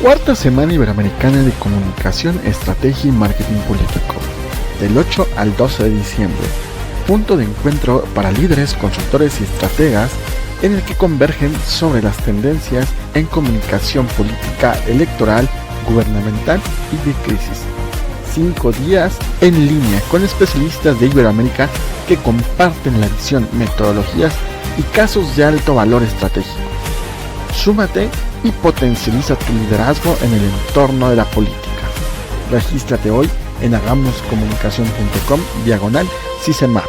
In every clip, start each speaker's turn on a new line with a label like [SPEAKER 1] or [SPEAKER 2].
[SPEAKER 1] Cuarta Semana Iberoamericana de Comunicación, Estrategia y Marketing Político, del 8 al 12 de diciembre. Punto de encuentro para líderes, consultores y estrategas en el que convergen sobre las tendencias en comunicación política, electoral, gubernamental y de crisis. 5 días en línea con especialistas de Iberoamérica que comparten la visión, metodologías y casos de alto valor estratégico. Súmate y potencializa tu liderazgo en el entorno de la política. Regístrate hoy en hagamoscomunicacion.com/CISEMAP.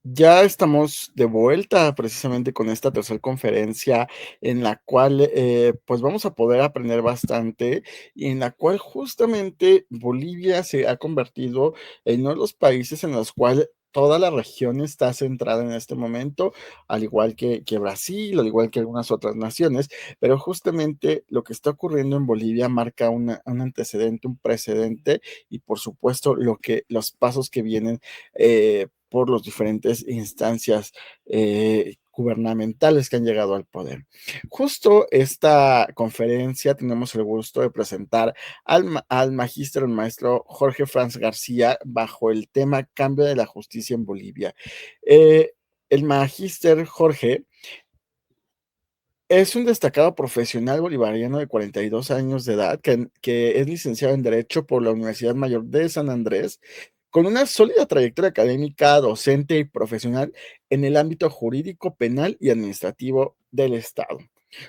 [SPEAKER 1] Ya estamos de vuelta precisamente con esta tercera conferencia en la cual pues vamos a poder aprender bastante y en la cual justamente Bolivia se ha convertido en uno de los países en los cuales toda la región está centrada en este momento, al igual que Brasil, al igual que algunas otras naciones, pero justamente lo que está ocurriendo en Bolivia marca un antecedente, un precedente y por supuesto los pasos que vienen por las diferentes instancias gubernamentales que han llegado al poder. Justo esta conferencia tenemos el gusto de presentar al magíster, el maestro Jorge Franz García, bajo el tema Cambio de la Justicia en Bolivia. El magíster Jorge es un destacado profesional bolivariano de 42 años de edad que es licenciado en Derecho por la Universidad Mayor de San Andrés, con una sólida trayectoria académica, docente y profesional en el ámbito jurídico, penal y administrativo del Estado.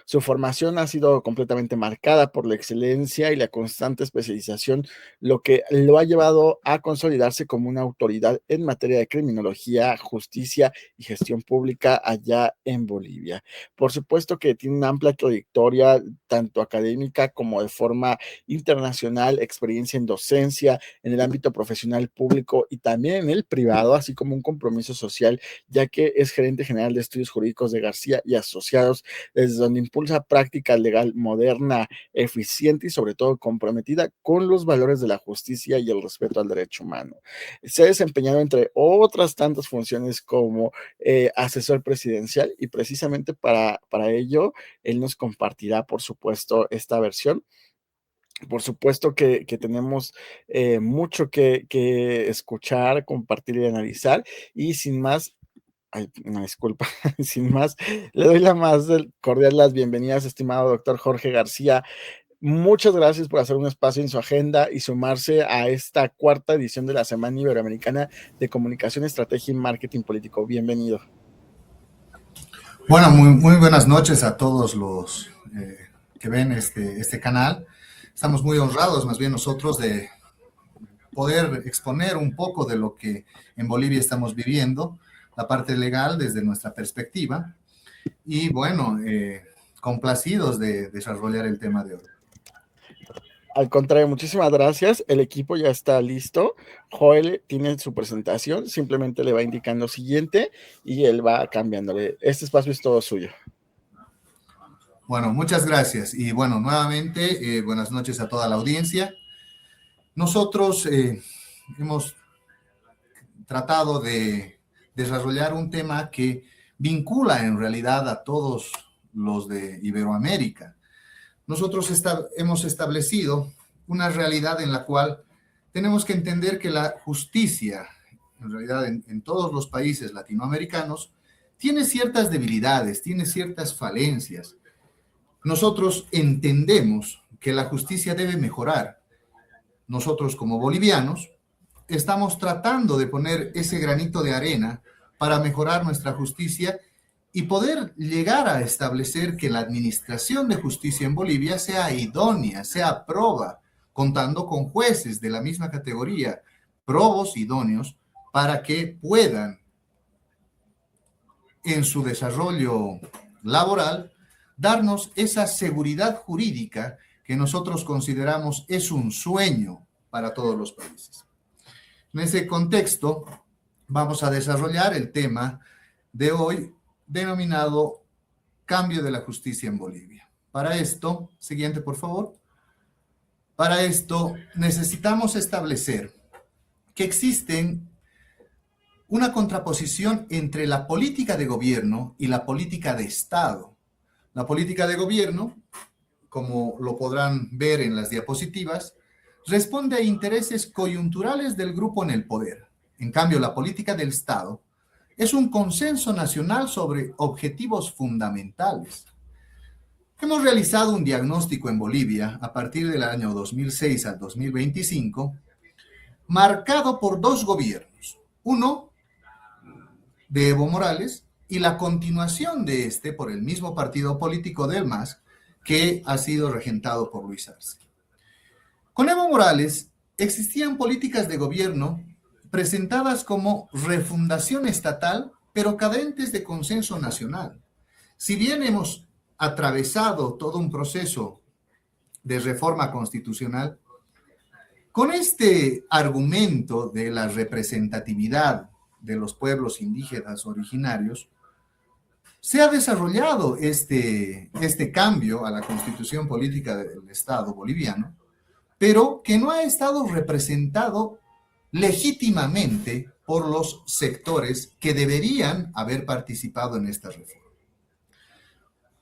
[SPEAKER 1] Su formación ha sido completamente marcada por la excelencia y la constante especialización, lo que lo ha llevado a consolidarse como una autoridad en materia de criminología, justicia y gestión pública allá en Bolivia. Por supuesto que tiene una amplia trayectoria, tanto académica como de forma internacional, experiencia en docencia, en el ámbito profesional público y también en el privado, así como un compromiso social, ya que es gerente general de estudios jurídicos de García y Asociados, desde donde impulsa práctica legal moderna, eficiente y sobre todo comprometida con los valores de la justicia y el respeto al derecho humano. Se ha desempeñado entre otras tantas funciones como asesor presidencial y precisamente para ello él nos compartirá, por supuesto, esta versión. Por supuesto que tenemos mucho que escuchar, compartir y analizar. Y sin más, ay, una disculpa, sin más, le doy la más cordial las bienvenidas, estimado doctor Jorge García. Muchas gracias por hacer un espacio en su agenda y sumarse a esta cuarta edición de la Semana Iberoamericana de Comunicación, Estrategia y Marketing Político. Bienvenido.
[SPEAKER 2] Bueno, muy buenas noches a todos los que ven este canal. Estamos muy honrados, más bien nosotros, de poder exponer un poco de lo que en Bolivia estamos viviendo, la parte legal desde nuestra perspectiva. Y bueno, complacidos de desarrollar el tema de hoy.
[SPEAKER 1] Al contrario, muchísimas gracias. El equipo ya está listo. Joel tiene su presentación, simplemente le va indicando siguiente y él va cambiándole. Este espacio es todo suyo.
[SPEAKER 2] Bueno, muchas gracias. Y bueno, nuevamente, buenas noches a toda la audiencia. Nosotros hemos tratado de desarrollar un tema que vincula en realidad a todos los de Iberoamérica. Nosotros hemos establecido una realidad en la cual tenemos que entender que la justicia, en realidad en todos los países latinoamericanos, tiene ciertas debilidades, tiene ciertas falencias. Nosotros entendemos que la justicia debe mejorar. Nosotros como bolivianos estamos tratando de poner ese granito de arena para mejorar nuestra justicia y poder llegar a establecer que la administración de justicia en Bolivia sea idónea, sea proba, contando con jueces de la misma categoría, probos idóneos, para que puedan, en su desarrollo laboral, darnos esa seguridad jurídica que nosotros consideramos es un sueño para todos los países. En ese contexto, vamos a desarrollar el tema de hoy, denominado Cambio de la Justicia en Bolivia. Para esto, siguiente por favor. Para esto necesitamos establecer que existen una contraposición entre la política de gobierno y la política de Estado. La política de gobierno, como lo podrán ver en las diapositivas, responde a intereses coyunturales del grupo en el poder. En cambio, la política del Estado es un consenso nacional sobre objetivos fundamentales. Hemos realizado un diagnóstico en Bolivia a partir del año 2006 al 2025, marcado por dos gobiernos. Uno de Evo Morales y la continuación de este por el mismo partido político del MAS, que ha sido regentado por Luis Arce. Con Evo Morales existían políticas de gobierno presentadas como refundación estatal, pero cadentes de consenso nacional. Si bien hemos atravesado todo un proceso de reforma constitucional, con este argumento de la representatividad de los pueblos indígenas originarios, se ha desarrollado este cambio a la constitución política del Estado boliviano, pero que no ha estado representado legítimamente por los sectores que deberían haber participado en esta reforma.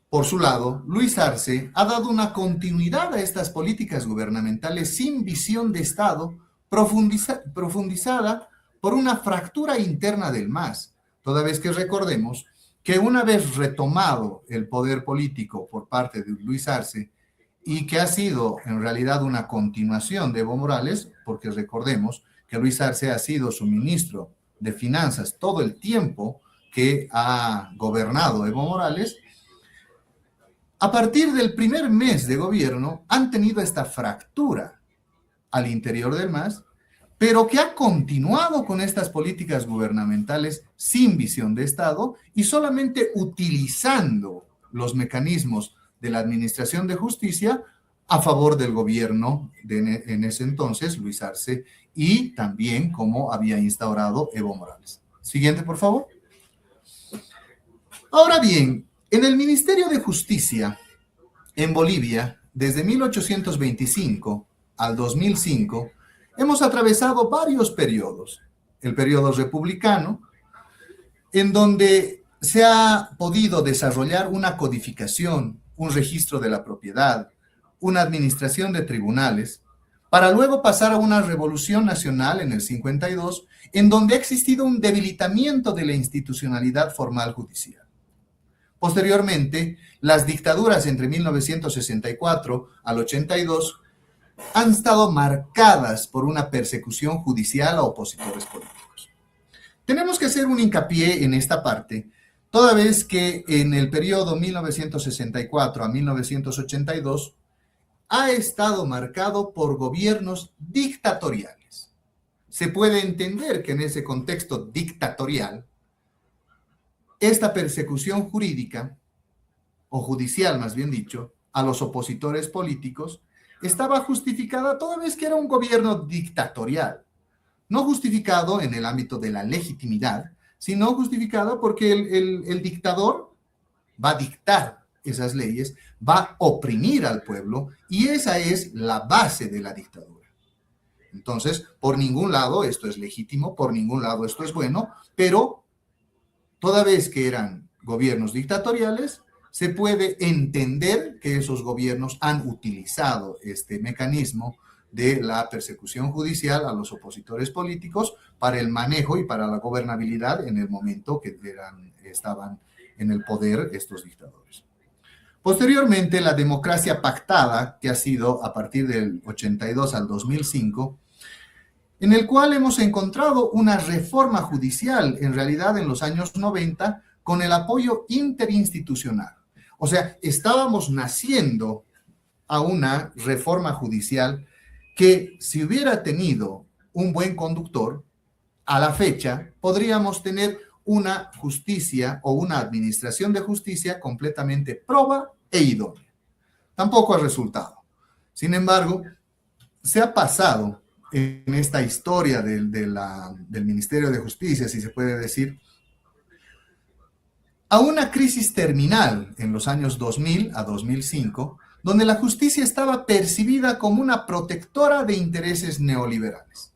[SPEAKER 2] Por su lado, Luis Arce ha dado una continuidad a estas políticas gubernamentales sin visión de Estado profundizada por una fractura interna del MAS, toda vez que recordemos que una vez retomado el poder político por parte de Luis Arce y que ha sido en realidad una continuación de Evo Morales, porque recordemos que Luis Arce ha sido su ministro de Finanzas todo el tiempo que ha gobernado Evo Morales, a partir del primer mes de gobierno han tenido esta fractura al interior del MAS, pero que ha continuado con estas políticas gubernamentales sin visión de Estado y solamente utilizando los mecanismos de la Administración de Justicia a favor del gobierno en ese entonces, Luis Arce, y también como había instaurado Evo Morales. Siguiente, por favor. Ahora bien, en el Ministerio de Justicia en Bolivia, desde 1825 al 2005, hemos atravesado varios periodos. El periodo republicano, en donde se ha podido desarrollar una codificación, un registro de la propiedad, una administración de tribunales, para luego pasar a una revolución nacional en el 52, en donde ha existido un debilitamiento de la institucionalidad formal judicial. Posteriormente, las dictaduras entre 1964 al 82 han estado marcadas por una persecución judicial a opositores políticos. Tenemos que hacer un hincapié en esta parte, toda vez que en el periodo 1964 a 1982 ha estado marcado por gobiernos dictatoriales. Se puede entender que en ese contexto dictatorial, esta persecución jurídica, o judicial más bien dicho, a los opositores políticos, estaba justificada toda vez que era un gobierno dictatorial. No justificado en el ámbito de la legitimidad, sino justificado porque el dictador va a dictar esas leyes, va a oprimir al pueblo, y esa es la base de la dictadura. Entonces, por ningún lado esto es legítimo, por ningún lado esto es bueno, pero toda vez que eran gobiernos dictatoriales, se puede entender que esos gobiernos han utilizado este mecanismo de la persecución judicial a los opositores políticos para el manejo y para la gobernabilidad en el momento que estaban en el poder estos dictadores. Posteriormente, la democracia pactada, que ha sido a partir del 82 al 2005, en el cual hemos encontrado una reforma judicial, en realidad en los años 90, con el apoyo interinstitucional. O sea, estábamos naciendo a una reforma judicial que, si hubiera tenido un buen conductor, a la fecha podríamos tener una justicia o una administración de justicia completamente proba e idónea. Tampoco ha resultado. Sin embargo, se ha pasado en esta historia del Ministerio de Justicia, si se puede decir, a una crisis terminal en los años 2000 a 2005, donde la justicia estaba percibida como una protectora de intereses neoliberales.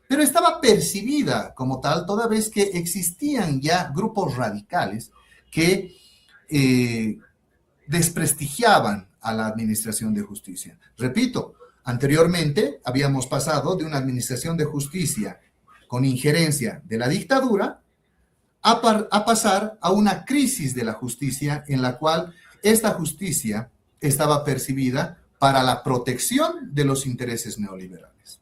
[SPEAKER 2] Pero estaba percibida como tal toda vez que existían ya grupos radicales que desprestigiaban a la administración de justicia. Repito, anteriormente habíamos pasado de una administración de justicia con injerencia de la dictadura a pasar a una crisis de la justicia en la cual esta justicia estaba percibida para la protección de los intereses neoliberales.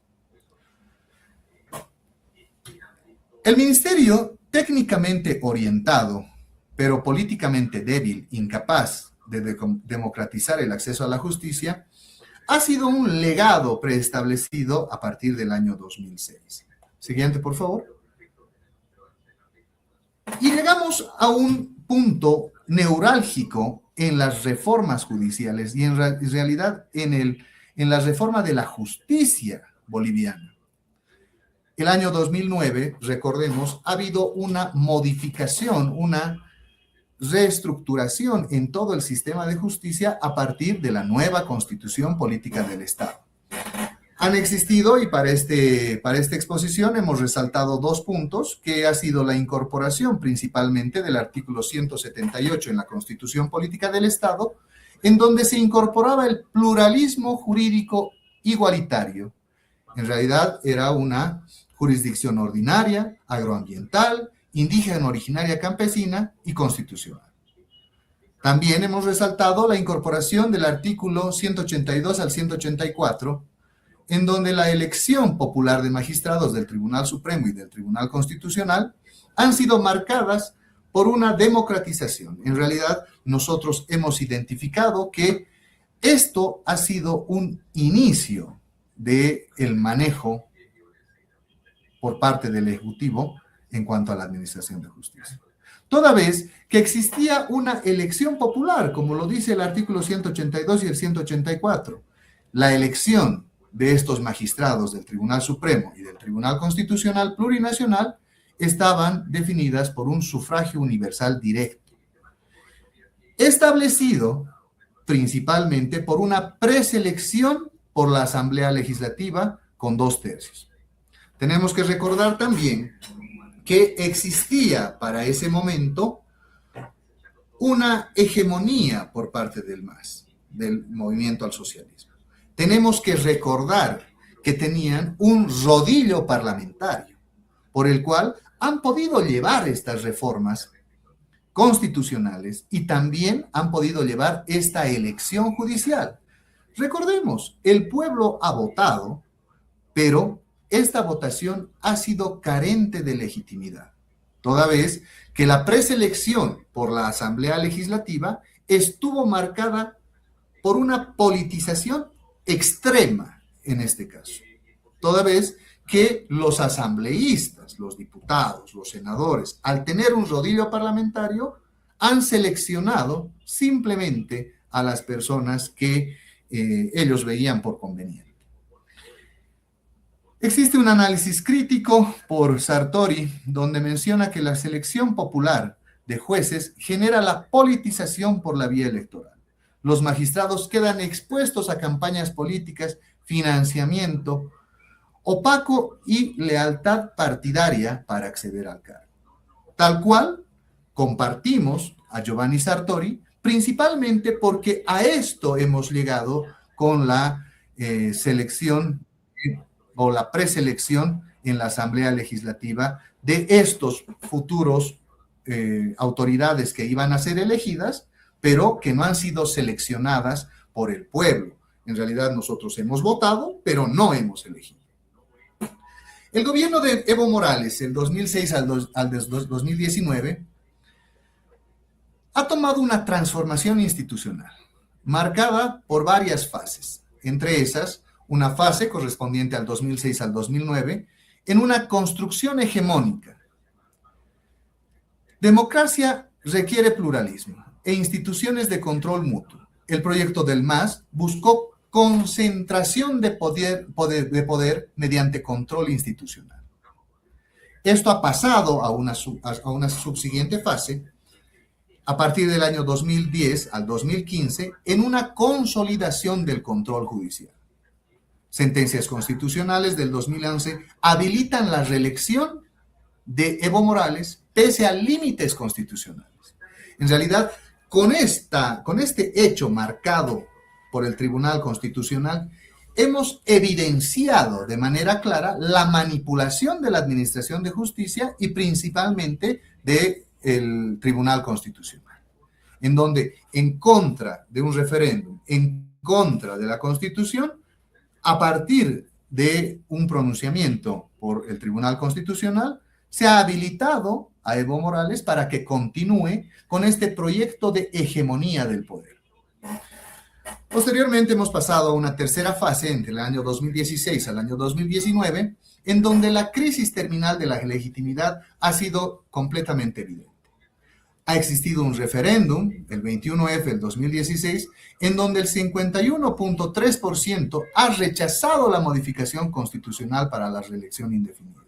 [SPEAKER 2] El ministerio, técnicamente orientado, pero políticamente débil, incapaz de democratizar el acceso a la justicia, ha sido un legado preestablecido a partir del año 2006. Siguiente, por favor. Y llegamos a un punto neurálgico en las reformas judiciales y en realidad en la reforma de la justicia boliviana. El año 2009, recordemos, ha habido una modificación, una reestructuración en todo el sistema de justicia a partir de la nueva Constitución Política del Estado. Han existido, y para esta exposición hemos resaltado dos puntos, que ha sido la incorporación principalmente del artículo 178 en la Constitución Política del Estado, en donde se incorporaba el pluralismo jurídico igualitario. En realidad era una jurisdicción ordinaria, agroambiental, indígena originaria campesina y constitucional. También hemos resaltado la incorporación del artículo 182 al 184, en donde la elección popular de magistrados del Tribunal Supremo y del Tribunal Constitucional han sido marcadas por una democratización. En realidad, nosotros hemos identificado que esto ha sido un inicio del manejo por parte del Ejecutivo en cuanto a la administración de justicia. Toda vez que existía una elección popular, como lo dice el artículo 182 y el 184, la elección de estos magistrados del Tribunal Supremo y del Tribunal Constitucional Plurinacional estaban definidas por un sufragio universal directo, establecido principalmente por una preselección por la Asamblea Legislativa con 2/3. Tenemos que recordar también que existía para ese momento una hegemonía por parte del MAS, del Movimiento al Socialismo. Tenemos que recordar que tenían un rodillo parlamentario por el cual han podido llevar estas reformas constitucionales y también han podido llevar esta elección judicial. Recordemos, el pueblo ha votado, pero esta votación ha sido carente de legitimidad, toda vez que la preselección por la Asamblea Legislativa estuvo marcada por una politización extrema en este caso, toda vez que los asambleístas, los diputados, los senadores, al tener un rodillo parlamentario, han seleccionado simplemente a las personas que ellos veían por conveniente. Existe un análisis crítico por Sartori donde menciona que la selección popular de jueces genera la politización por la vía electoral. Los magistrados quedan expuestos a campañas políticas, financiamiento opaco y lealtad partidaria para acceder al cargo. Tal cual compartimos a Giovanni Sartori, principalmente porque a esto hemos llegado con la selección o la preselección en la Asamblea Legislativa de estos futuros autoridades que iban a ser elegidas, pero que no han sido seleccionadas por el pueblo. En realidad nosotros hemos votado, pero no hemos elegido. El gobierno de Evo Morales, del 2006 al 2019, ha tomado una transformación institucional, marcada por varias fases, entre esas, una fase correspondiente al 2006 al 2009, en una construcción hegemónica. Democracia requiere pluralismo e instituciones de control mutuo. El proyecto del MAS buscó concentración de poder mediante control institucional. Esto ha pasado a una subsiguiente fase, a partir del año 2010 al 2015, en una consolidación del control judicial. Sentencias constitucionales del 2011 habilitan la reelección de Evo Morales pese a límites constitucionales. En realidad, con este hecho marcado por el Tribunal Constitucional, hemos evidenciado de manera clara la manipulación de la Administración de Justicia y principalmente del Tribunal Constitucional, en donde en contra de un referéndum, en contra de la Constitución, a partir de un pronunciamiento por el Tribunal Constitucional, se ha habilitado a Evo Morales para que continúe con este proyecto de hegemonía del poder. Posteriormente hemos pasado a una tercera fase entre el año 2016 al año 2019, en donde la crisis terminal de la legitimidad ha sido completamente evidente. Ha existido un referéndum, el 21F del 2016, en donde el 51.3% ha rechazado la modificación constitucional para la reelección indefinida.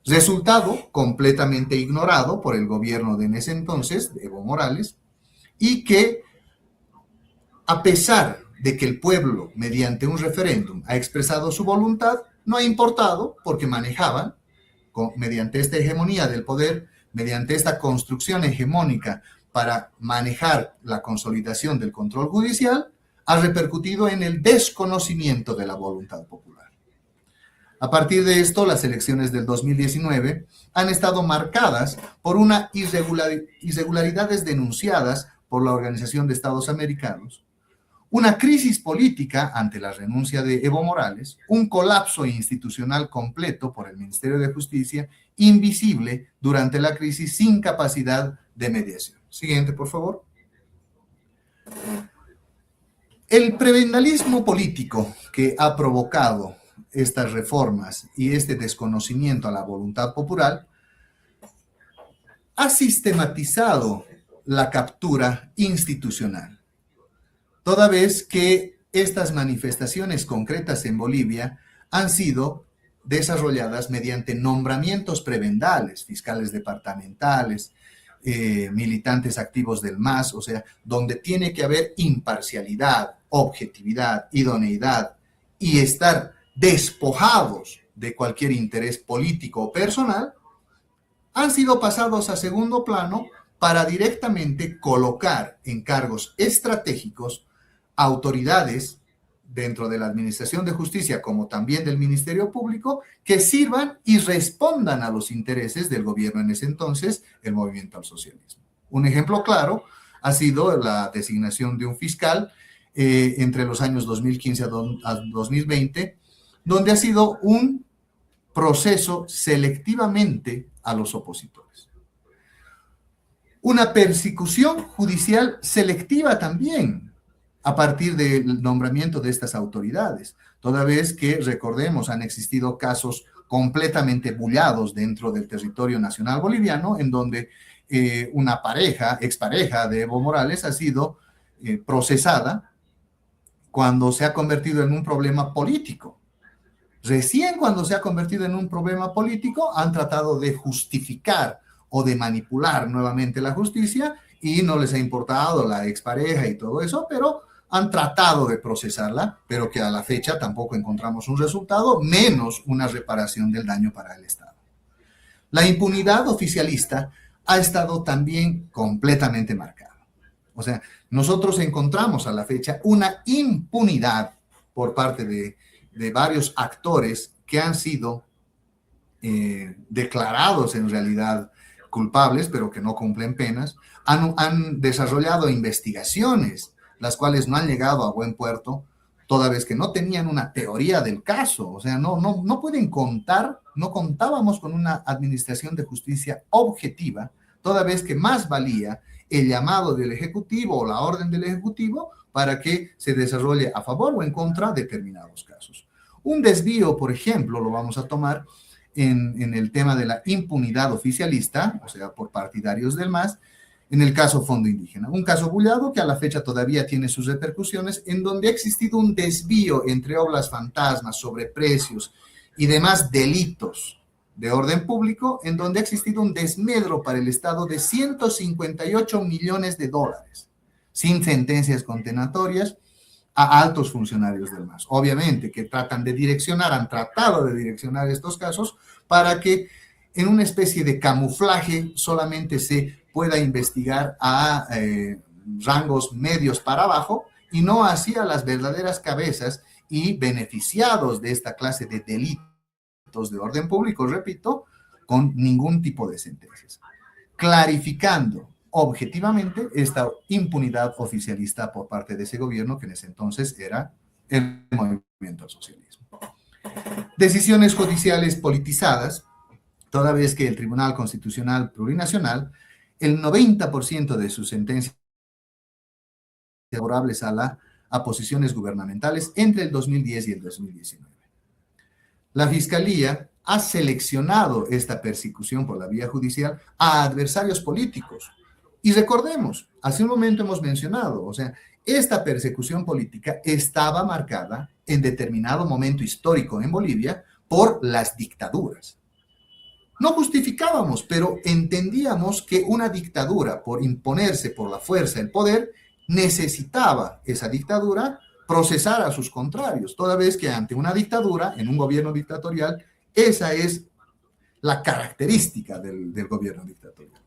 [SPEAKER 2] Resultado completamente ignorado por el gobierno de en ese entonces, Evo Morales, y que, a pesar de que el pueblo, mediante un referéndum, ha expresado su voluntad, no ha importado porque manejaban, mediante esta hegemonía del poder, mediante esta construcción hegemónica para manejar la consolidación del control judicial, ha repercutido en el desconocimiento de la voluntad popular. A partir de esto, las elecciones del 2019 han estado marcadas por unas irregularidades denunciadas por la Organización de Estados Americanos, una crisis política ante la renuncia de Evo Morales, un colapso institucional completo por el Ministerio de Justicia, invisible durante la crisis sin capacidad de mediación. Siguiente, por favor. El prebendalismo político que ha provocado estas reformas y este desconocimiento a la voluntad popular ha sistematizado la captura institucional, toda vez que estas manifestaciones concretas en Bolivia han sido desarrolladas mediante nombramientos prebendales, fiscales departamentales, militantes activos del MAS, o sea, donde tiene que haber imparcialidad, objetividad, idoneidad y estar despojados de cualquier interés político o personal, han sido pasados a segundo plano para directamente colocar en cargos estratégicos autoridades dentro de la Administración de Justicia, como también del Ministerio Público, que sirvan y respondan a los intereses del gobierno en ese entonces, el Movimiento al Socialismo. Un ejemplo claro ha sido la designación de un fiscal entre los años 2015 a 2020, donde ha sido un proceso selectivamente a los opositores. Una persecución judicial selectiva también, a partir del nombramiento de estas autoridades, toda vez que, recordemos, han existido casos completamente bullados dentro del territorio nacional boliviano, en donde una expareja de Evo Morales ha sido procesada cuando se ha convertido en un problema político. Recién cuando se ha convertido en un problema político, han tratado de justificar o de manipular nuevamente la justicia y no les ha importado la expareja y todo eso, pero han tratado de procesarla, pero que a la fecha tampoco encontramos un resultado, menos una reparación del daño para el Estado. La impunidad oficialista ha estado también completamente marcada. O sea, nosotros encontramos a la fecha una impunidad por parte de varios actores que han sido declarados en realidad culpables, pero que no cumplen penas, han desarrollado investigaciones las cuales no han llegado a buen puerto, toda vez que no tenían una teoría del caso. O sea, no pueden contar, no contábamos con una administración de justicia objetiva, toda vez que más valía el llamado del Ejecutivo o la orden del Ejecutivo para que se desarrolle a favor o en contra de determinados casos. Un desvío, por ejemplo, lo vamos a tomar en el tema de la impunidad oficialista, o sea, por partidarios del MAS, en el caso Fondo Indígena, un caso bullado que a la fecha todavía tiene sus repercusiones, en donde ha existido un desvío entre obras fantasmas, sobreprecios y demás delitos de orden público, en donde ha existido un desmedro para el Estado de 158 millones de dólares, sin sentencias condenatorias a altos funcionarios del MAS. Obviamente que han tratado de direccionar estos casos para que en una especie de camuflaje solamente se pueda investigar a rangos medios para abajo y no así a las verdaderas cabezas y beneficiados de esta clase de delitos de orden público, repito, con ningún tipo de sentencias, clarificando objetivamente esta impunidad oficialista por parte de ese gobierno que en ese entonces era el movimiento al socialismo. Decisiones judiciales politizadas, toda vez que el Tribunal Constitucional Plurinacional, el 90% de sus sentencias favorables a posiciones gubernamentales entre el 2010 y el 2019. La Fiscalía ha seleccionado esta persecución por la vía judicial a adversarios políticos. Y recordemos, hace un momento hemos mencionado, o sea, esta persecución política estaba marcada en determinado momento histórico en Bolivia por las dictaduras. No justificábamos, pero entendíamos que una dictadura, por imponerse por la fuerza del poder, necesitaba esa dictadura procesar a sus contrarios, toda vez que ante una dictadura, en un gobierno dictatorial, esa es la característica del gobierno dictatorial.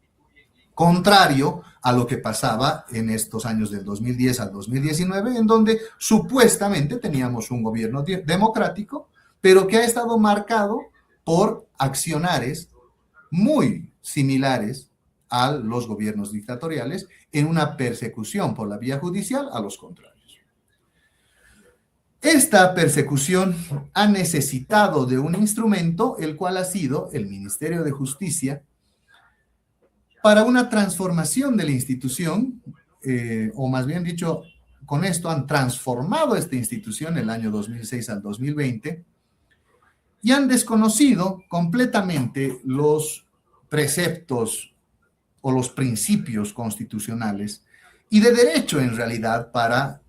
[SPEAKER 2] Contrario a lo que pasaba en estos años del 2010 al 2019, en donde supuestamente teníamos un gobierno democrático, pero que ha estado marcado por accionares muy similares a los gobiernos dictatoriales en una persecución por la vía judicial a los contrarios. Esta persecución ha necesitado de un instrumento, el cual ha sido el Ministerio de Justicia, para una transformación de la institución, o más bien dicho, con esto han transformado esta institución el año 2006 al 2020 y han desconocido completamente los preceptos o los principios constitucionales y de derecho en realidad para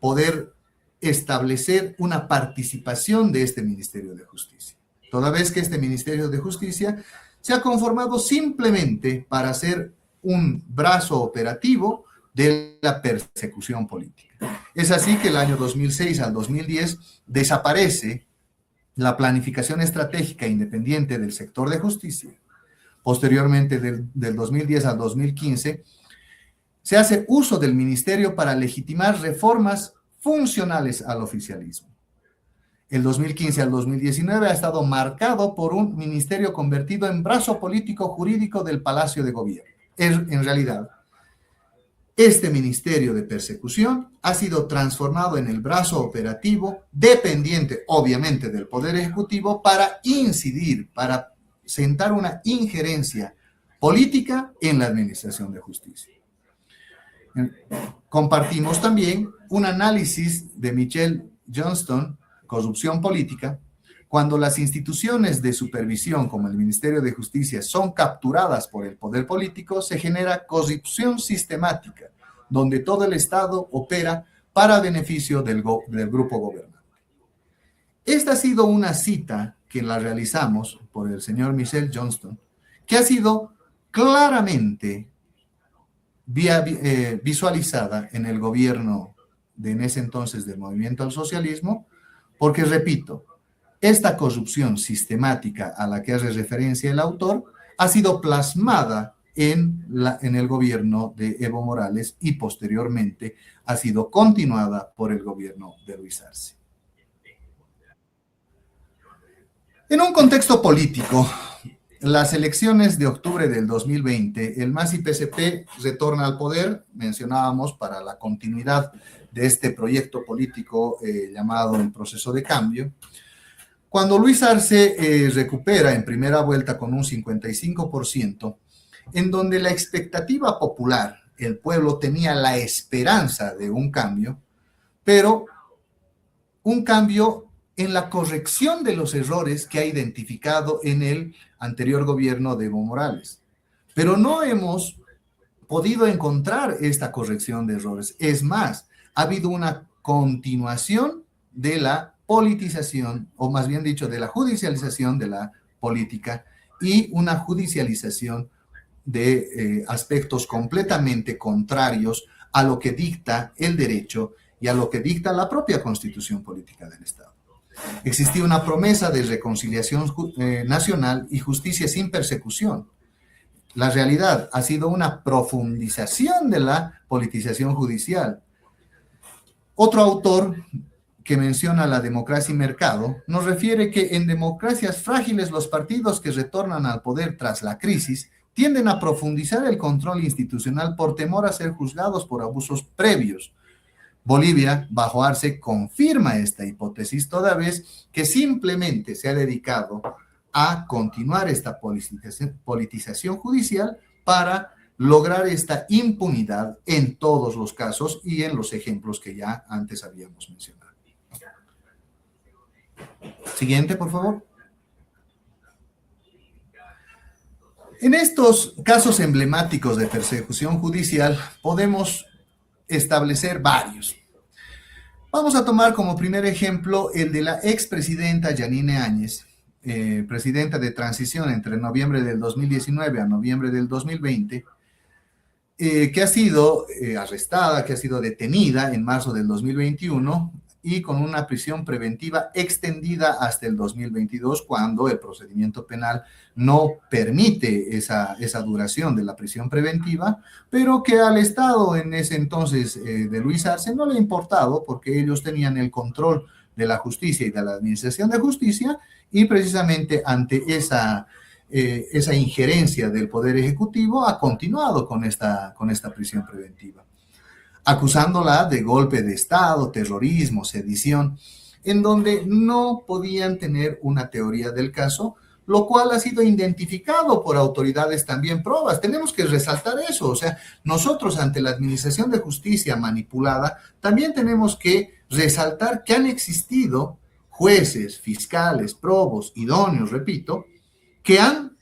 [SPEAKER 2] poder establecer una participación de este Ministerio de Justicia. Toda vez que este Ministerio de Justicia se ha conformado simplemente para ser un brazo operativo de la persecución política. Es así que el año 2006 al 2010 desaparece la planificación estratégica independiente del sector de justicia. Posteriormente, del 2010 al 2015, se hace uso del ministerio para legitimar reformas funcionales al oficialismo. El 2015 al 2019 ha estado marcado por un ministerio convertido en brazo político jurídico del Palacio de Gobierno. En realidad, este ministerio de persecución ha sido transformado en el brazo operativo dependiente, obviamente, del Poder Ejecutivo para incidir, para sentar una injerencia política en la administración de justicia. Compartimos también un análisis de Michelle Johnston, Corrupción Política. Cuando las instituciones de supervisión, como el Ministerio de Justicia, son capturadas por el poder político, se genera corrupción sistemática, donde todo el Estado opera para beneficio del grupo gobernante. Esta ha sido una cita que la realizamos por el señor Michelle Johnston, que ha sido claramente visualizada en el gobierno en ese entonces del Movimiento al Socialismo, porque, repito, esta corrupción sistemática a la que hace referencia el autor ha sido plasmada en el gobierno de Evo Morales y posteriormente ha sido continuada por el gobierno de Luis Arce. En un contexto político, las elecciones de octubre del 2020, el MAS y PSP retorna al poder, mencionábamos, para la continuidad de este proyecto político llamado el proceso de cambio. Cuando Luis Arce recupera en primera vuelta con un 55%, en donde la expectativa popular, el pueblo tenía la esperanza de un cambio, pero un cambio en la corrección de los errores que ha identificado en el anterior gobierno de Evo Morales. Pero no hemos podido encontrar esta corrección de errores. Es más, ha habido una continuación de la politización, o más bien dicho, de la judicialización de la política y una judicialización de aspectos completamente contrarios a lo que dicta el derecho y a lo que dicta la propia constitución política del Estado. Existía una promesa de reconciliación nacional y justicia sin persecución. la realidad ha sido una profundización de la politización judicial. Otro autor que menciona la democracia y mercado nos refiere que en democracias frágiles los partidos que retornan al poder tras la crisis tienden a profundizar el control institucional por temor a ser juzgados por abusos previos. Bolivia, bajo Arce, confirma esta hipótesis, toda vez que simplemente se ha dedicado a continuar esta politización judicial para lograr esta impunidad en todos los casos y en los ejemplos que ya antes habíamos mencionado. Siguiente, por favor. En estos casos emblemáticos de persecución judicial podemos establecer varios. Vamos a tomar como primer ejemplo el de la expresidenta Yanine Áñez, presidenta de transición entre noviembre del 2019 a noviembre del 2020, que ha sido arrestada, que ha sido detenida en marzo del 2021 y con una prisión preventiva extendida hasta el 2022, cuando el procedimiento penal no permite esa duración de la prisión preventiva, pero que al Estado en ese entonces de Luis Arce no le ha importado, porque ellos tenían el control de la justicia y de la administración de justicia, y precisamente ante esa injerencia del Poder Ejecutivo ha continuado con esta prisión preventiva, acusándola de golpe de Estado, terrorismo, sedición, en donde no podían tener una teoría del caso, lo cual ha sido identificado por autoridades también probas. Tenemos que resaltar eso, o sea, nosotros ante la administración de justicia manipulada, también tenemos que resaltar que han existido jueces, fiscales, probos, idóneos, repito, que han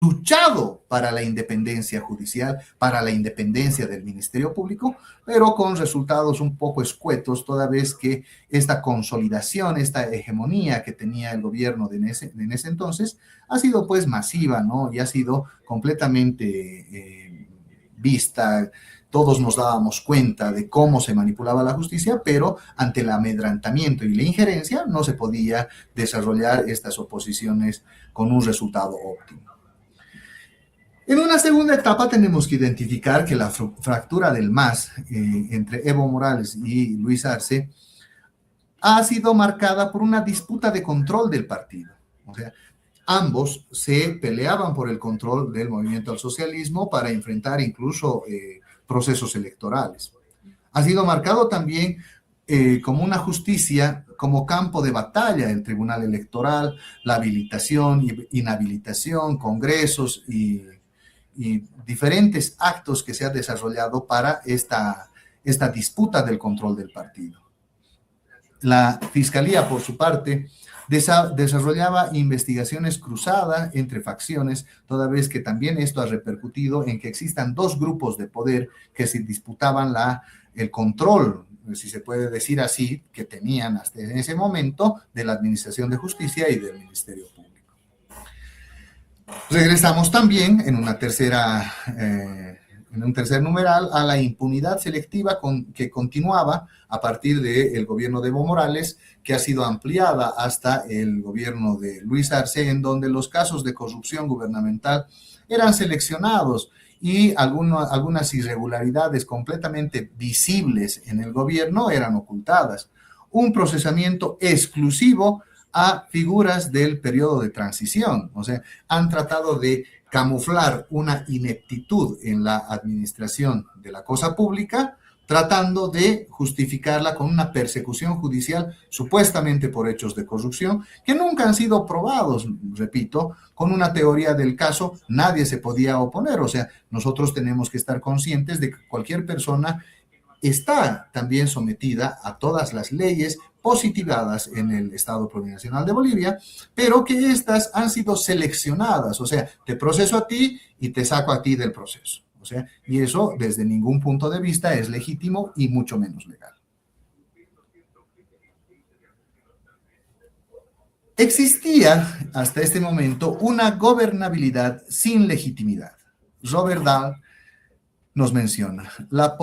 [SPEAKER 2] luchado para la independencia judicial, para la independencia del Ministerio Público, pero con resultados un poco escuetos, toda vez que esta consolidación, esta hegemonía que tenía el gobierno en ese entonces, ha sido pues masiva, ¿no? Y ha sido completamente vista. Todos nos dábamos cuenta de cómo se manipulaba la justicia, pero ante el amedrentamiento y la injerencia no se podía desarrollar estas oposiciones con un resultado óptimo. En una segunda etapa tenemos que identificar que la fractura del MAS entre Evo Morales y Luis Arce ha sido marcada por una disputa de control del partido. O sea, ambos se peleaban por el control del movimiento al socialismo para enfrentar incluso procesos electorales. Ha sido marcado también como una justicia, como campo de batalla, el Tribunal Electoral, la habilitación, inhabilitación, congresos y diferentes actos que se han desarrollado para esta disputa del control del partido. La Fiscalía, por su parte, desarrollaba investigaciones cruzadas entre facciones, toda vez que también esto ha repercutido en que existan dos grupos de poder que se disputaban el control, si se puede decir así, que tenían hasta en ese momento de la Administración de Justicia y del Ministerio Público. Regresamos también en un tercer numeral a la impunidad selectiva que continuaba a partir del gobierno de Evo Morales, que ha sido ampliada hasta el gobierno de Luis Arce, en donde los casos de corrupción gubernamental eran seleccionados y algunas irregularidades completamente visibles en el gobierno eran ocultadas. Un procesamiento exclusivo a figuras del periodo de transición. O sea, han tratado de camuflar una ineptitud en la administración de la cosa pública, tratando de justificarla con una persecución judicial supuestamente por hechos de corrupción que nunca han sido probados. Repito, con una teoría del caso nadie se podía oponer. O sea, nosotros tenemos que estar conscientes de que cualquier persona está también sometida a todas las leyes positivadas en el Estado Plurinacional de Bolivia, pero que estas han sido seleccionadas. O sea, te proceso a ti y te saco a ti del proceso. O sea, y eso desde ningún punto de vista es legítimo y mucho menos legal. Existía hasta este momento una gobernabilidad sin legitimidad. Robert Dahl nos menciona, la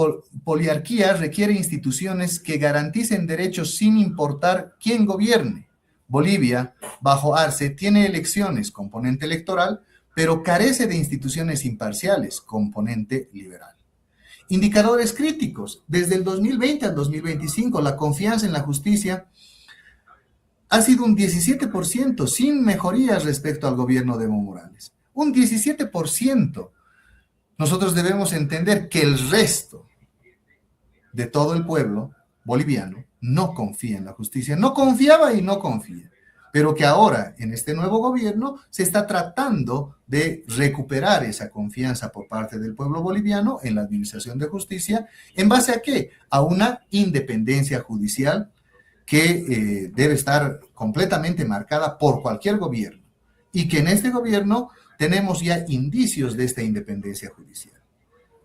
[SPEAKER 2] poliarquía requiere instituciones que garanticen derechos sin importar quién gobierne. Bolivia, bajo Arce, tiene elecciones, componente electoral, pero carece de instituciones imparciales, componente liberal. Indicadores críticos. Desde el 2020 al 2025, la confianza en la justicia ha sido un 17%, sin mejorías respecto al gobierno de Evo Morales. Un 17%. Nosotros debemos entender que el resto de todo el pueblo boliviano no confía en la justicia, no confiaba y no confía, pero que ahora en este nuevo gobierno se está tratando de recuperar esa confianza por parte del pueblo boliviano en la administración de justicia. ¿En base a qué? A una independencia judicial que debe estar completamente marcada por cualquier gobierno, y que en este gobierno tenemos ya indicios de esta independencia judicial,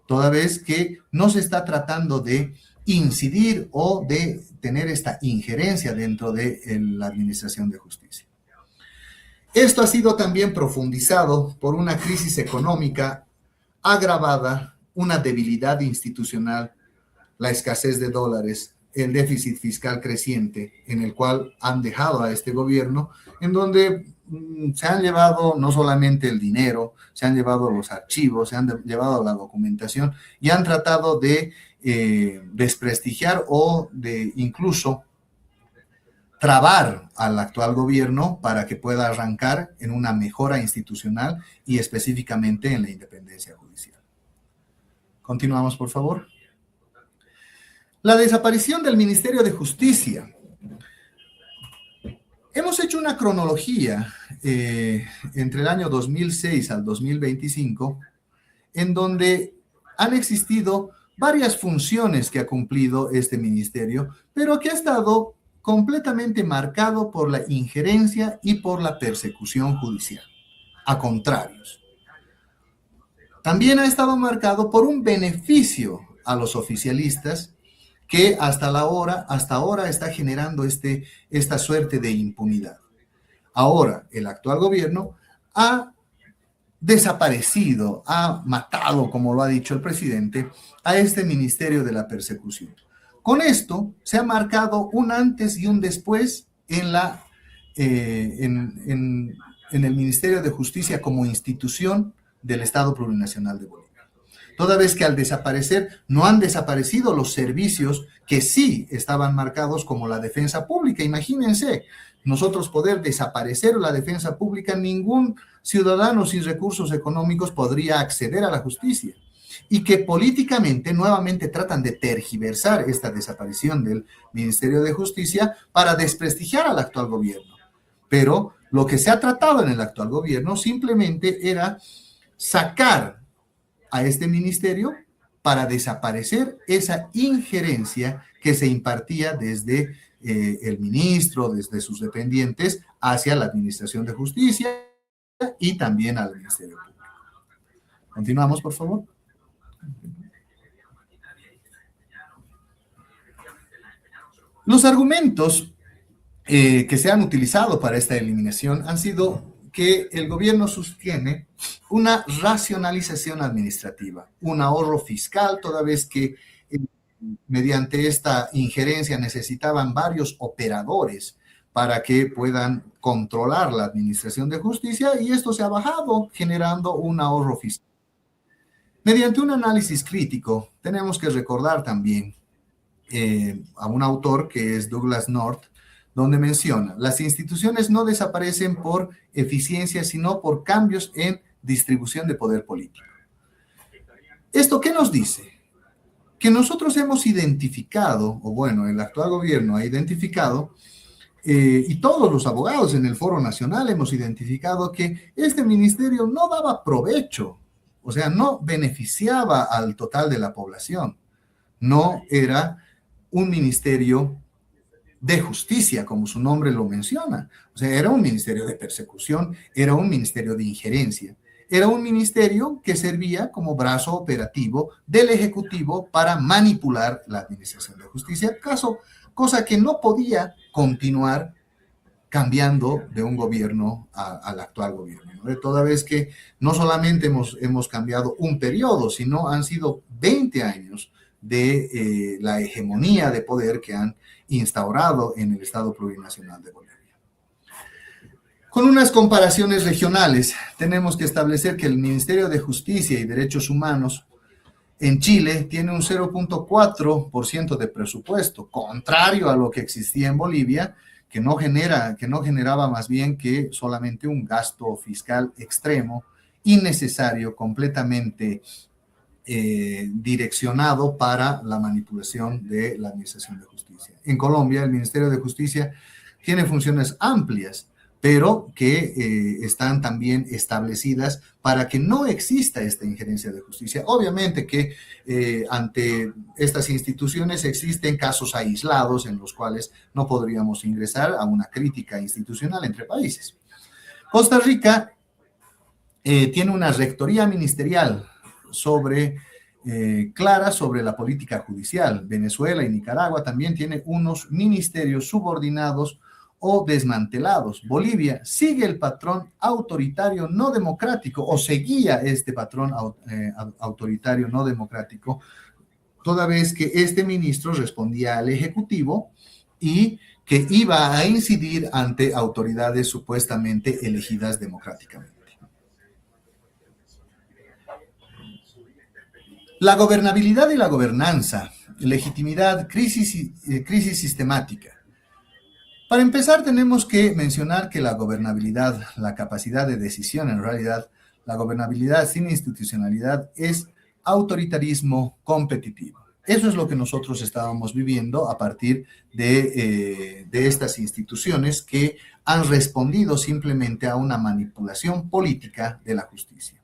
[SPEAKER 2] toda vez que no se está tratando de incidir o de tener esta injerencia dentro de la administración de justicia. Esto ha sido también profundizado por una crisis económica agravada, una debilidad institucional, la escasez de dólares, el déficit fiscal creciente, en el cual han dejado a este gobierno, en donde se han llevado no solamente el dinero, se han llevado los archivos, se han llevado la documentación y han tratado de desprestigiar o de incluso trabar al actual gobierno para que pueda arrancar en una mejora institucional y específicamente en la independencia judicial. Continuamos, por favor. La desaparición del Ministerio de Justicia. Hemos hecho una cronología entre el año 2006 al 2025, en donde han existido varias funciones que ha cumplido este ministerio, pero que ha estado completamente marcado por la injerencia y por la persecución judicial, a contrarios. También ha estado marcado por un beneficio a los oficialistas que hasta ahora está generando esta suerte de impunidad. Ahora, el actual gobierno ha desaparecido, ha matado, como lo ha dicho el presidente, a este Ministerio de la Persecución. Con esto se ha marcado un antes y un después en el Ministerio de Justicia como institución del Estado Plurinacional de Bolivia. Toda vez que al desaparecer no han desaparecido los servicios que sí estaban marcados como la defensa pública. Imagínense, nosotros poder desaparecer la defensa pública, ningún ciudadano sin recursos económicos podría acceder a la justicia. Y que políticamente nuevamente tratan de tergiversar esta desaparición del Ministerio de Justicia para desprestigiar al actual gobierno. Pero lo que se ha tratado en el actual gobierno simplemente era sacar a este ministerio para desaparecer esa injerencia que se impartía desde el ministro, desde sus dependientes, hacia la Administración de Justicia y también al Ministerio Público. Continuamos, por favor. Los argumentos que se han utilizado para esta eliminación han sido que el gobierno sostiene una racionalización administrativa, un ahorro fiscal, toda vez que mediante esta injerencia necesitaban varios operadores para que puedan controlar la administración de justicia, y esto se ha bajado generando un ahorro fiscal. Mediante un análisis crítico, tenemos que recordar también a un autor que es Douglas North, donde menciona: las instituciones no desaparecen por eficiencia, sino por cambios en distribución de poder político. ¿Esto qué nos dice? Que nosotros hemos identificado, o bueno, el actual gobierno ha identificado, y todos los abogados en el Foro Nacional hemos identificado que este ministerio no daba provecho, o sea, no beneficiaba al total de la población. No era un ministerio de justicia, como su nombre lo menciona. O sea, era un ministerio de persecución, era un ministerio de injerencia, era un ministerio que servía como brazo operativo del Ejecutivo para manipular la administración de justicia, cosa que no podía continuar cambiando de un gobierno al actual gobierno, ¿no? Toda vez que no solamente hemos cambiado un periodo, sino han sido 20 años de la hegemonía de poder que han instaurado en el Estado Plurinacional de Bolivia. Con unas comparaciones regionales, tenemos que establecer que el Ministerio de Justicia y Derechos Humanos en Chile tiene un 0.4% de presupuesto, contrario a lo que existía en Bolivia, que no generaba más bien que solamente un gasto fiscal extremo, innecesario, completamente direccionado para la manipulación de la Administración de Justicia. En Colombia, el Ministerio de Justicia tiene funciones amplias, pero que están también establecidas para que no exista esta injerencia de justicia. Obviamente que ante estas instituciones existen casos aislados en los cuales no podríamos ingresar a una crítica institucional entre países. Costa Rica tiene una rectoría ministerial clara sobre la política judicial. Venezuela y Nicaragua también tienen unos ministerios subordinados o desmantelados. Bolivia sigue el patrón autoritario no democrático, o seguía este patrón autoritario no democrático, toda vez que este ministro respondía al Ejecutivo y que iba a incidir ante autoridades supuestamente elegidas democráticamente. La gobernabilidad y la gobernanza, legitimidad, crisis sistemática. Para empezar, tenemos que mencionar que la gobernabilidad, la capacidad de decisión, en realidad, la gobernabilidad sin institucionalidad es autoritarismo competitivo. Eso es lo que nosotros estábamos viviendo a partir de estas instituciones que han respondido simplemente a una manipulación política de la justicia.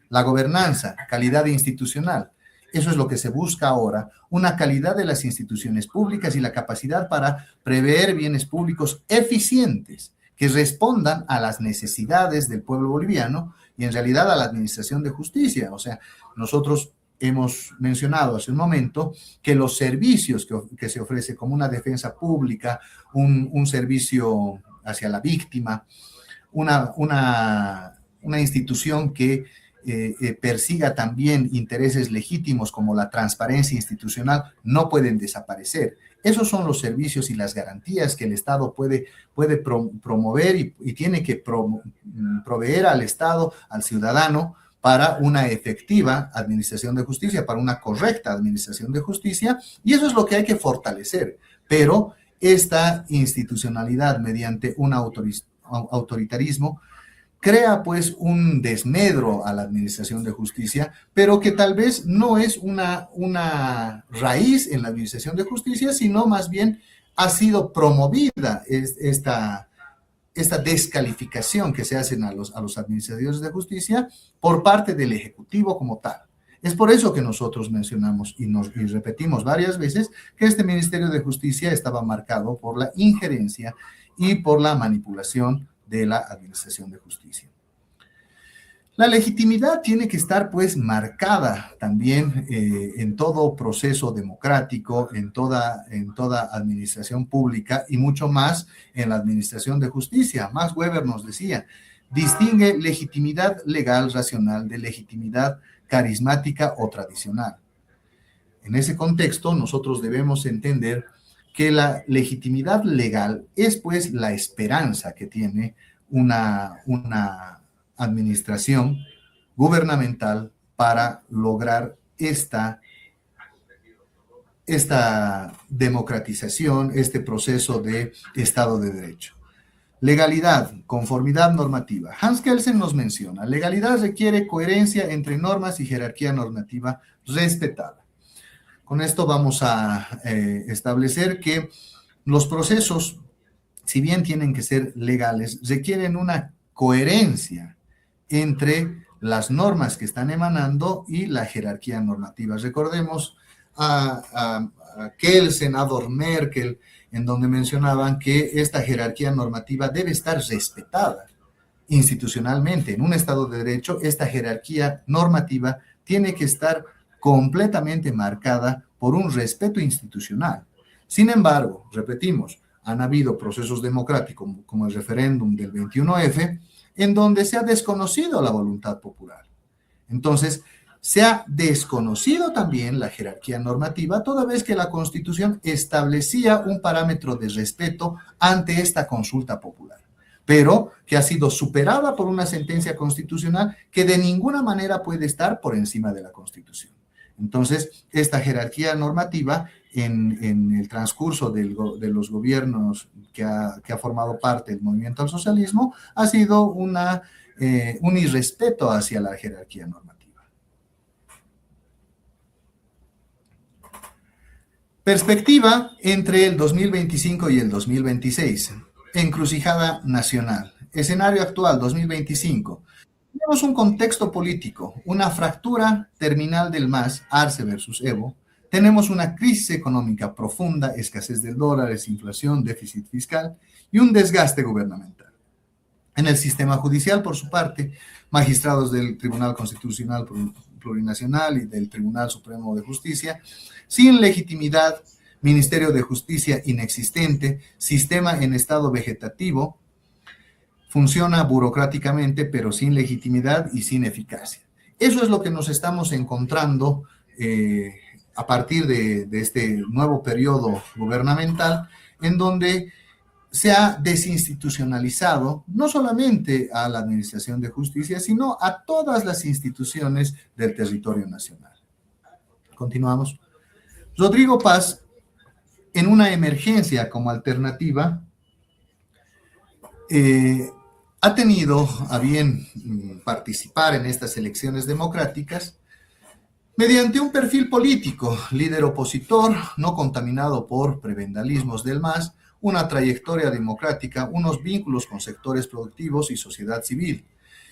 [SPEAKER 2] La gobernanza, calidad institucional. Eso es lo que se busca ahora, una calidad de las instituciones públicas y la capacidad para prever bienes públicos eficientes que respondan a las necesidades del pueblo boliviano y en realidad a la administración de justicia. O sea, nosotros hemos mencionado hace un momento que los servicios que se ofrece como una defensa pública, un servicio hacia la víctima, una institución que persiga también intereses legítimos como la transparencia institucional, no pueden desaparecer. Esos son los servicios y las garantías que el Estado puede promover y tiene que proveer al Estado, al ciudadano, para una efectiva administración de justicia, para una correcta administración de justicia, y eso es lo que hay que fortalecer. Pero esta institucionalidad mediante un autoritarismo crea pues un desmedro a la administración de justicia, pero que tal vez no es una raíz en la administración de justicia, sino más bien ha sido promovida esta descalificación que se hacen a los administradores de justicia por parte del Ejecutivo como tal. Es por eso que nosotros mencionamos y repetimos varias veces que este Ministerio de Justicia estaba marcado por la injerencia y por la manipulación de la administración de justicia. La legitimidad tiene que estar pues marcada también en todo proceso democrático, en toda administración pública y mucho más en la administración de justicia. Max Weber nos decía, distingue legitimidad legal racional de legitimidad carismática o tradicional. En ese contexto, nosotros debemos entender que la legitimidad legal es pues la esperanza que tiene una administración gubernamental para lograr esta democratización, este proceso de Estado de Derecho. Legalidad, conformidad normativa. Hans Kelsen nos menciona, legalidad requiere coherencia entre normas y jerarquía normativa respetada. Con esto vamos a establecer que los procesos, si bien tienen que ser legales, requieren una coherencia entre las normas que están emanando y la jerarquía normativa. Recordemos a Kelsen, a Merkel, en donde mencionaban que esta jerarquía normativa debe estar respetada institucionalmente. En un Estado de Derecho, esta jerarquía normativa tiene que estar completamente marcada por un respeto institucional. Sin embargo, repetimos, han habido procesos democráticos como el referéndum del 21F, en donde se ha desconocido la voluntad popular. Entonces, se ha desconocido también la jerarquía normativa, toda vez que la Constitución establecía un parámetro de respeto ante esta consulta popular. pero que ha sido superada por una sentencia constitucional que de ninguna manera puede estar por encima de la Constitución. Entonces, esta jerarquía normativa en el transcurso de los gobiernos que ha formado parte del movimiento al socialismo ha sido un irrespeto hacia la jerarquía normativa. Perspectiva entre el 2025 y el 2026. Encrucijada nacional. Escenario actual 2025. Tenemos un contexto político, una fractura terminal del MAS, Arce versus Evo. Tenemos una crisis económica profunda, escasez de dólares, inflación, déficit fiscal y un desgaste gubernamental. En el sistema judicial, por su parte, magistrados del Tribunal Constitucional Plurinacional y del Tribunal Supremo de Justicia, sin legitimidad, Ministerio de Justicia inexistente, sistema en estado vegetativo, funciona burocráticamente, pero sin legitimidad y sin eficacia. Eso es lo que nos estamos encontrando a partir de este nuevo periodo gubernamental, en donde se ha desinstitucionalizado no solamente a la Administración de Justicia, sino a todas las instituciones del territorio nacional. Continuamos. Rodrigo Paz, en una emergencia como alternativa, ha tenido a bien participar en estas elecciones democráticas mediante un perfil político, líder opositor, no contaminado por prebendalismos del MAS, una trayectoria democrática, unos vínculos con sectores productivos y sociedad civil.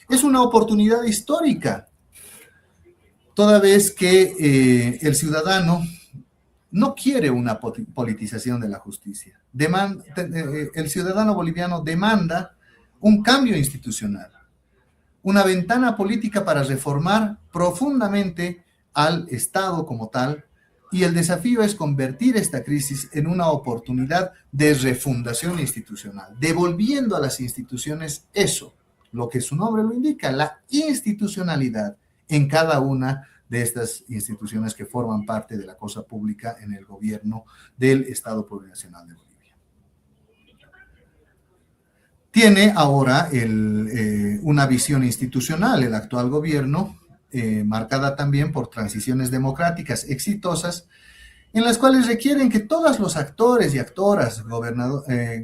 [SPEAKER 2] Es una oportunidad histórica, toda vez que el ciudadano no quiere una politización de la justicia. El ciudadano boliviano demanda un cambio institucional, una ventana política para reformar profundamente al Estado como tal, y el desafío es convertir esta crisis en una oportunidad de refundación institucional, devolviendo a las instituciones eso, lo que su nombre lo indica, la institucionalidad en cada una de estas instituciones que forman parte de la cosa pública en el gobierno del Estado Plurinacional de Bolivia. Tiene ahora una visión institucional el actual gobierno, marcada también por transiciones democráticas exitosas, en las cuales requieren que todos los actores y actoras,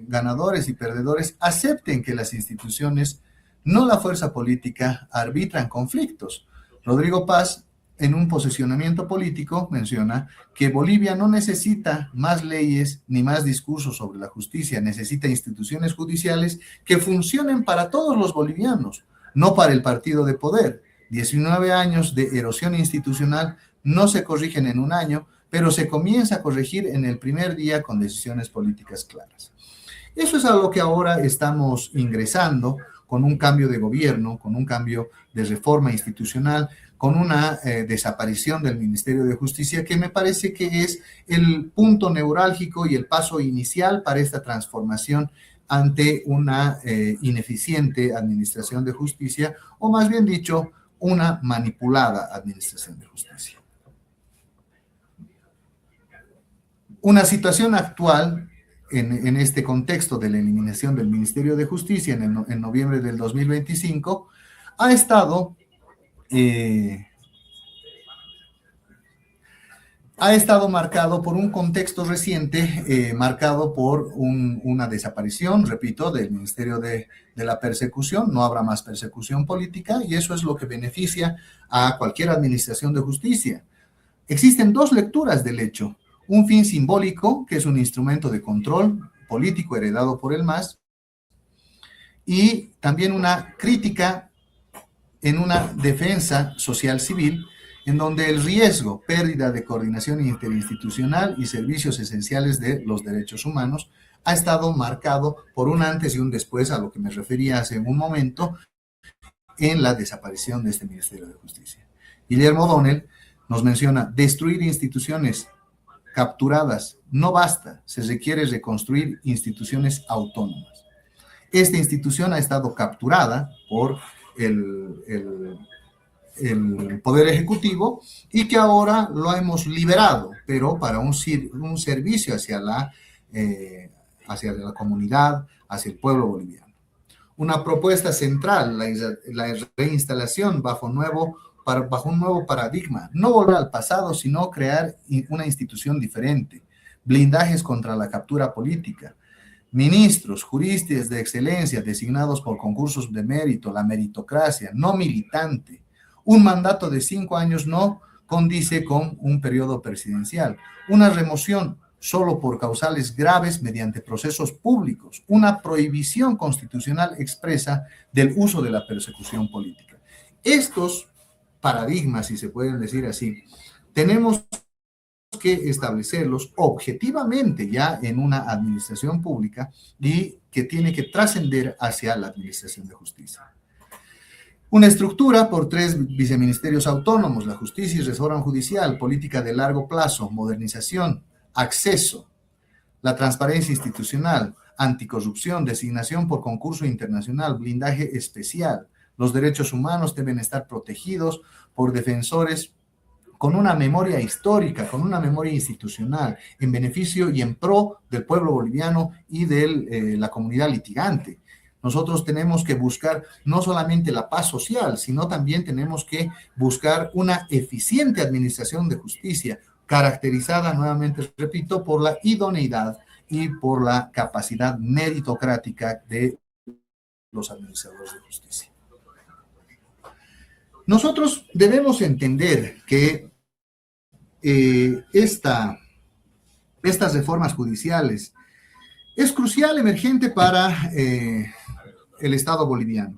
[SPEAKER 2] ganadores y perdedores, acepten que las instituciones, no la fuerza política, arbitran conflictos. Rodrigo Paz, en un posicionamiento político, menciona que Bolivia no necesita más leyes ni más discursos sobre la justicia, necesita instituciones judiciales que funcionen para todos los bolivianos, no para el partido de poder. 19 años de erosión institucional no se corrigen en un año, pero se comienza a corregir en el primer día con decisiones políticas claras. Eso es a lo que ahora estamos ingresando con un cambio de gobierno, con un cambio de reforma institucional, con una desaparición del Ministerio de Justicia, que me parece que es el punto neurálgico y el paso inicial para esta transformación ante una ineficiente administración de justicia, o más bien dicho, una manipulada administración de justicia. Una situación actual en este contexto de la eliminación del Ministerio de Justicia en noviembre del 2025 ha estado marcado por un contexto reciente, marcado por una desaparición, repito, del Ministerio de la Persecución. No habrá más persecución política, y eso es lo que beneficia a cualquier administración de justicia. Existen dos lecturas del hecho: un fin simbólico, que es un instrumento de control político heredado por el MAS, y también una crítica en una defensa social civil, en donde el riesgo, pérdida de coordinación interinstitucional y servicios esenciales de los derechos humanos ha estado marcado por un antes y un después, a lo que me refería hace un momento, en la desaparición de este Ministerio de Justicia. Guillermo O'Donnell nos menciona: destruir instituciones capturadas no basta, se requiere reconstruir instituciones autónomas. Esta institución ha estado capturada por el Poder Ejecutivo, y que ahora lo hemos liberado, pero para un servicio hacia la comunidad, hacia el pueblo boliviano. una propuesta central, la reinstalación bajo un nuevo paradigma, no volver al pasado, sino crear una institución diferente, blindajes contra la captura política, ministros, juristas de excelencia designados por concursos de mérito, la meritocracia, no militante. Un mandato de 5 años no condice con un periodo presidencial. Una remoción solo por causales graves mediante procesos públicos. Una prohibición constitucional expresa del uso de la persecución política. Estos paradigmas, si se pueden decir así, tenemos que establecerlos objetivamente ya en una administración pública y que tiene que trascender hacia la administración de justicia. Una estructura por 3 viceministerios autónomos, la justicia y reforma judicial, política de largo plazo, modernización, acceso, la transparencia institucional, anticorrupción, designación por concurso internacional, blindaje especial. Los derechos humanos deben estar protegidos por defensores con una memoria histórica, con una memoria institucional, en beneficio y en pro del pueblo boliviano y de la comunidad litigante. Nosotros tenemos que buscar no solamente la paz social, sino también tenemos que buscar una eficiente administración de justicia, caracterizada, nuevamente repito, por la idoneidad y por la capacidad meritocrática de los administradores de justicia. Nosotros debemos entender que estas reformas judiciales es crucial, emergente para el Estado boliviano.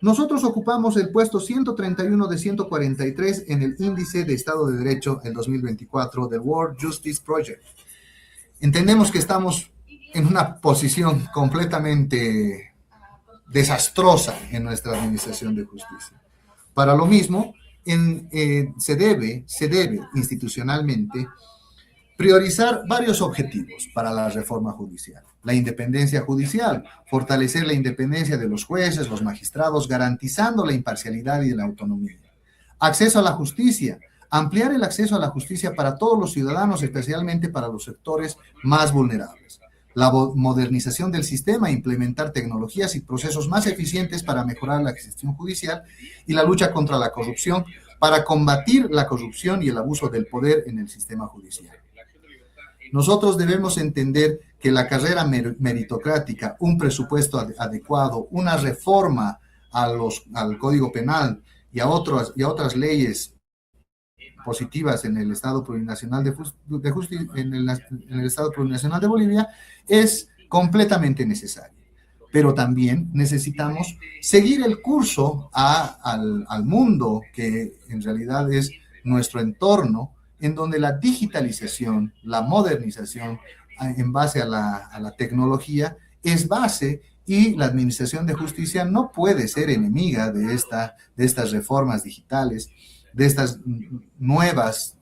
[SPEAKER 2] Nosotros ocupamos el puesto 131 de 143 en el índice de Estado de Derecho el 2024 del World Justice Project. Entendemos que estamos en una posición completamente desastrosa en nuestra administración de justicia. Para lo mismo, se debe institucionalmente priorizar varios objetivos para la reforma judicial. La independencia judicial, fortalecer la independencia de los jueces, los magistrados, garantizando la imparcialidad y la autonomía. Acceso a la justicia, ampliar el acceso a la justicia para todos los ciudadanos, especialmente para los sectores más vulnerables. La modernización del sistema, implementar tecnologías y procesos más eficientes para mejorar la gestión judicial y la lucha contra la corrupción, para combatir la corrupción y el abuso del poder en el sistema judicial. Nosotros debemos entender que la carrera meritocrática, un presupuesto adecuado, una reforma al Código Penal y a otras leyes positivas en el Estado Plurinacional de Justicia, en el Estado Plurinacional de Bolivia, es completamente necesario. Pero también necesitamos seguir el curso al mundo que en realidad es nuestro entorno, en donde la digitalización, la modernización en base a la tecnología es base, y la administración de justicia no puede ser enemiga de estas reformas digitales, de estas nuevas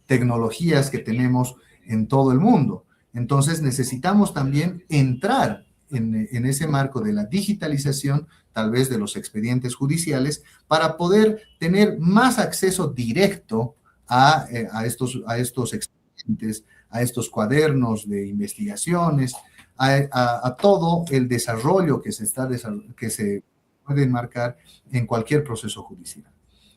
[SPEAKER 2] tecnologías que tenemos en todo el mundo. Entonces necesitamos también entrar en ese marco de la digitalización, tal vez de los expedientes judiciales, para poder tener más acceso directo a estos expedientes, a estos cuadernos de investigaciones, a todo el desarrollo que se puede enmarcar en cualquier proceso judicial.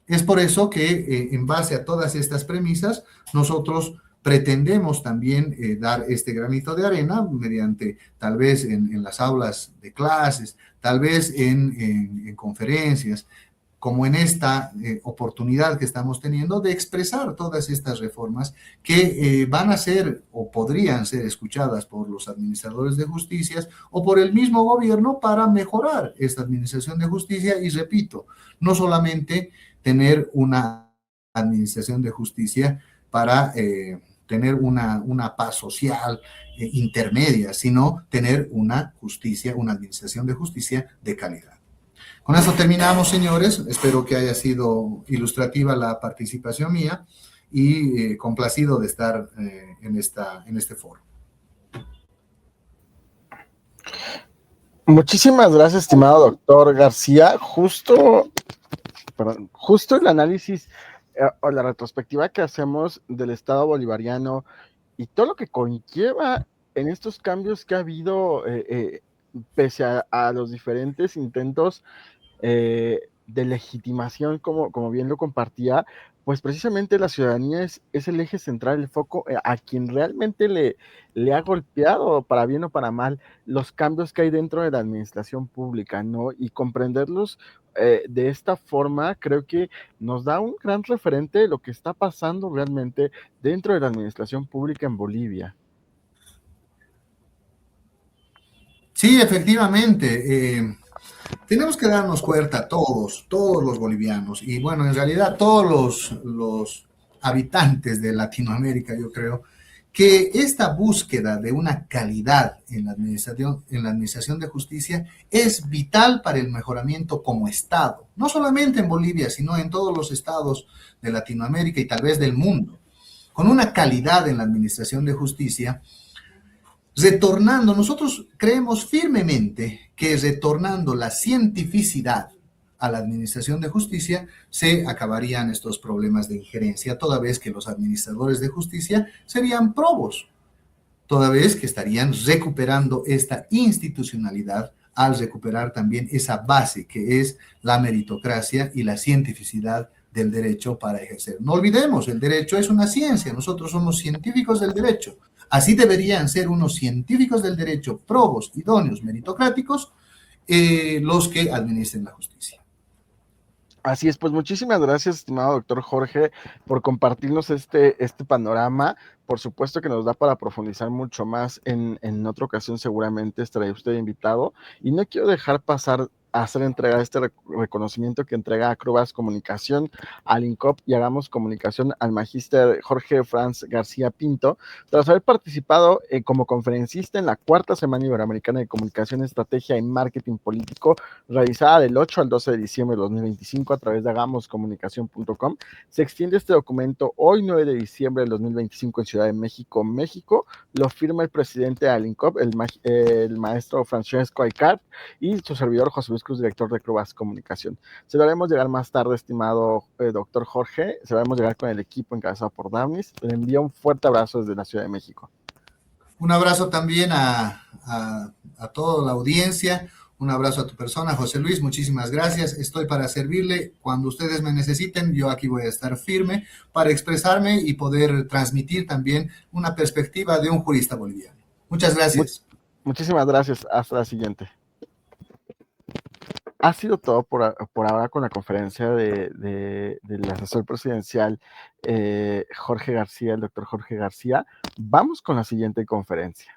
[SPEAKER 2] Es por eso que en base a todas estas premisas, nosotros pretendemos también dar este granito de arena mediante tal vez en las aulas de clases, tal vez en conferencias, como en esta oportunidad que estamos teniendo de expresar todas estas reformas que van a ser o podrían ser escuchadas por los administradores de justicia o por el mismo gobierno para mejorar esta administración de justicia. Y repito, no solamente tener una administración de justicia para tener una paz social intermedia, sino tener una administración de justicia de calidad. Con eso terminamos, señores. Espero que haya sido ilustrativa la participación mía y complacido de estar en este foro.
[SPEAKER 1] Muchísimas gracias, estimado doctor García. Justo el análisis o la retrospectiva que hacemos del Estado bolivariano y todo lo que conlleva en estos cambios que ha habido pese a los diferentes intentos de legitimación, como bien lo compartía, pues precisamente la ciudadanía es el eje central, el foco a quien realmente le ha golpeado, para bien o para mal, los cambios que hay dentro de la administración pública, ¿no? Y comprenderlos de esta forma, creo que nos da un gran referente de lo que está pasando realmente dentro de la administración pública en Bolivia.
[SPEAKER 2] Sí, efectivamente. Tenemos que darnos cuenta todos los bolivianos, y bueno, en realidad todos los habitantes de Latinoamérica, yo creo, que esta búsqueda de una calidad en la administración de justicia es vital para el mejoramiento como Estado, no solamente en Bolivia, sino en todos los estados de Latinoamérica y tal vez del mundo. Con una calidad en la administración de justicia, retornando, nosotros creemos firmemente que retornando la cientificidad a la administración de justicia, se acabarían estos problemas de injerencia, toda vez que los administradores de justicia serían probos, toda vez que estarían recuperando esta institucionalidad al recuperar también esa base que es la meritocracia y la cientificidad del derecho para ejercer. No olvidemos, el derecho es una ciencia, nosotros somos científicos del derecho. Así deberían ser unos científicos del derecho, probos, idóneos, meritocráticos, los que administren la justicia.
[SPEAKER 1] Así es, pues muchísimas gracias, estimado doctor Jorge, por compartirnos este panorama. Por supuesto que nos da para profundizar mucho más en otra ocasión, seguramente estará usted invitado. Y no quiero dejar pasar a hacer entrega de este reconocimiento que entrega a Acrobas Comunicación, al INCOP y Hagamos Comunicación al magíster Jorge Franz García Pinto, tras haber participado como conferencista en la cuarta Semana Iberoamericana de Comunicación, Estrategia y Marketing Político, realizada del 8 al 12 de diciembre de 2025 a través de hagamoscomunicación.com. Se extiende este documento hoy, 9 de diciembre de 2025, en Ciudad de México, México. Lo firma el presidente de Alincop, el maestro Francesco Aycar, y su servidor José Luis Cruz, director de Crubas Comunicación. Se lo haremos llegar más tarde, estimado doctor Jorge. Se lo haremos llegar con el equipo encabezado por Downis. Le envío un fuerte abrazo desde la Ciudad de México.
[SPEAKER 2] Un abrazo también a toda la audiencia. Un abrazo a tu persona, José Luis, muchísimas gracias. Estoy para servirle cuando ustedes me necesiten. Yo aquí voy a estar firme para expresarme y poder transmitir también una perspectiva de un jurista boliviano. Muchas gracias.
[SPEAKER 1] Muchísimas gracias. Hasta la siguiente. Ha sido todo por ahora con la conferencia del asesor presidencial Jorge García, el doctor Jorge García. Vamos con la siguiente conferencia.